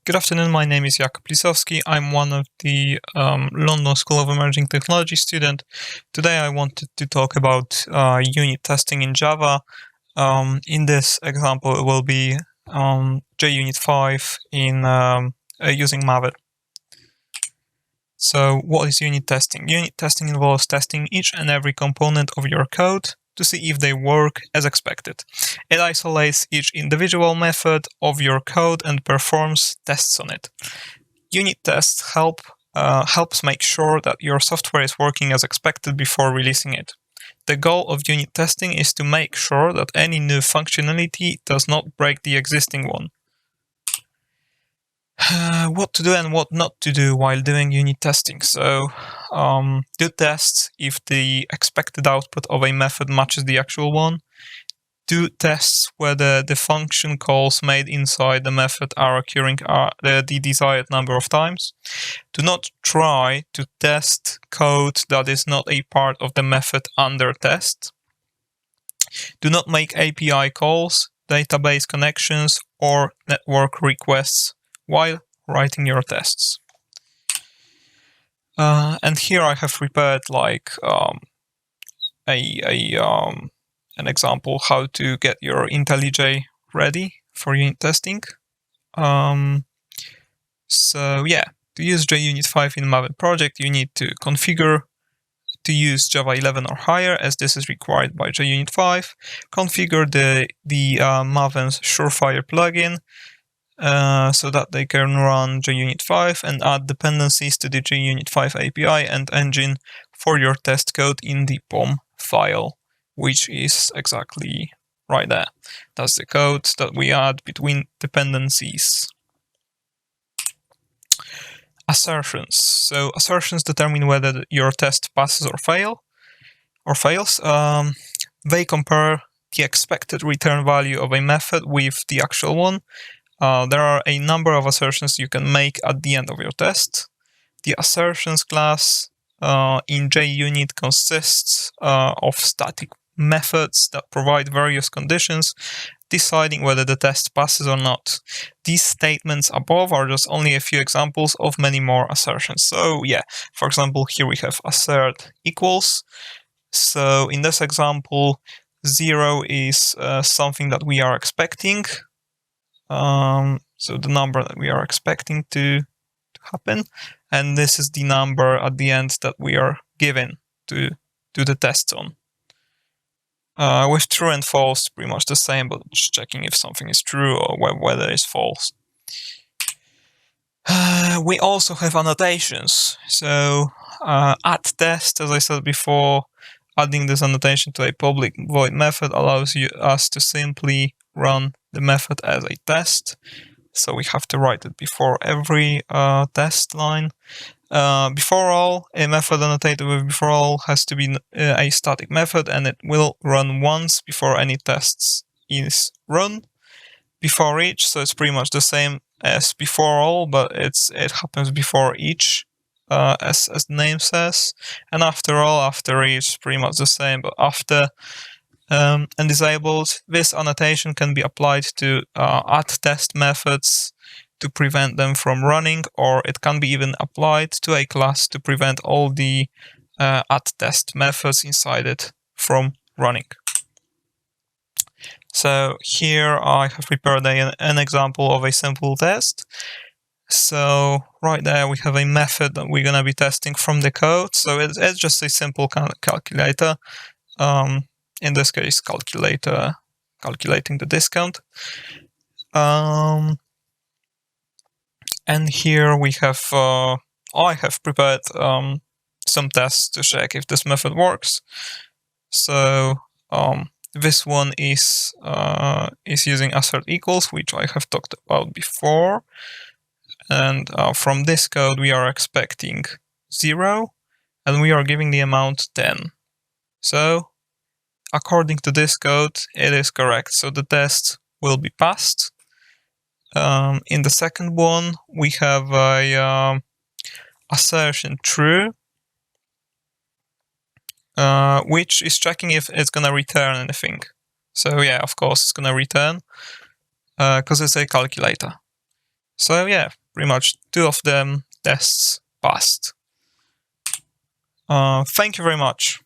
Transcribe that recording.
Good afternoon, my name is Jakub Lisowski. I'm one of the London School of Emerging Technology student. Today I wanted to talk about unit testing in Java. In this example, it will be JUnit 5 in using Maven. So what is unit testing? Unit testing involves testing each and every component of your code to see if they work as expected. It isolates each individual method of your code and performs tests on it. Unit tests helps make sure that your software is working as expected before releasing it. The goal of unit testing is to make sure that any new functionality does not break the existing one. What to do and what not to do while doing unit testing. So do tests if the expected output of a method matches the actual one. Do tests whether the function calls made inside the method are occurring the desired number of times. Do not try to test code that is not a part of the method under test. Do not make API calls, database connections, or network requests while writing your tests. And here I have prepared like an example how to get your IntelliJ ready for unit testing. So yeah, to use JUnit 5 in Maven project, you need to configure to use Java 11 or higher, as this is required by JUnit 5. Configure the Maven's Surefire plugin so that they can run JUnit 5, and add dependencies to the JUnit 5 API and engine for your test code in the POM file, which is exactly right there. That's the code that we add between dependencies. Assertions. So assertions determine whether your test passes or fails. They compare the expected return value of a method with the actual one. There are a number of assertions you can make at the end of your test. The assertions class in JUnit consists of static methods that provide various conditions, deciding whether the test passes or not. These statements above are just only a few examples of many more assertions. So yeah, for example, here we have assert equals. So in this example, 0 is something that we are expecting. So the number that we are expecting to happen, and this is the number at the end that we are given to do the tests on. With true and false, pretty much the same, but just checking if something is true or whether it's false. We also have annotations. So add test, as I said before, adding this annotation to a public void method allows us to simply run the method as a test. So we have to write it before every test line. Before all, a method annotated with before all has to be a static method, and it will run once before any tests is run. Before each, so it's pretty much the same as before all, but it happens before each, as the name says. And after all, after each, pretty much the same, but after. And disabled, this annotation can be applied to add test methods to prevent them from running, or it can be even applied to a class to prevent all the add test methods inside it from running. So here I have prepared an example of a simple test. So right there we have a method that we're going to be testing from the code. So it's just a simple calculator. In this case, calculating the discount. And here we have, I have prepared some tests to check if this method works. So this one is using assert equals, which I have talked about before. And from this code, we are expecting 0, and we are giving the amount 10. So according to this code, it is correct. So the test will be passed. In the second one, we have a assertion true, which is checking if it's going to return anything. So yeah, of course, it's going to return because it's a calculator. So yeah, pretty much 2 of them tests passed. Thank you very much.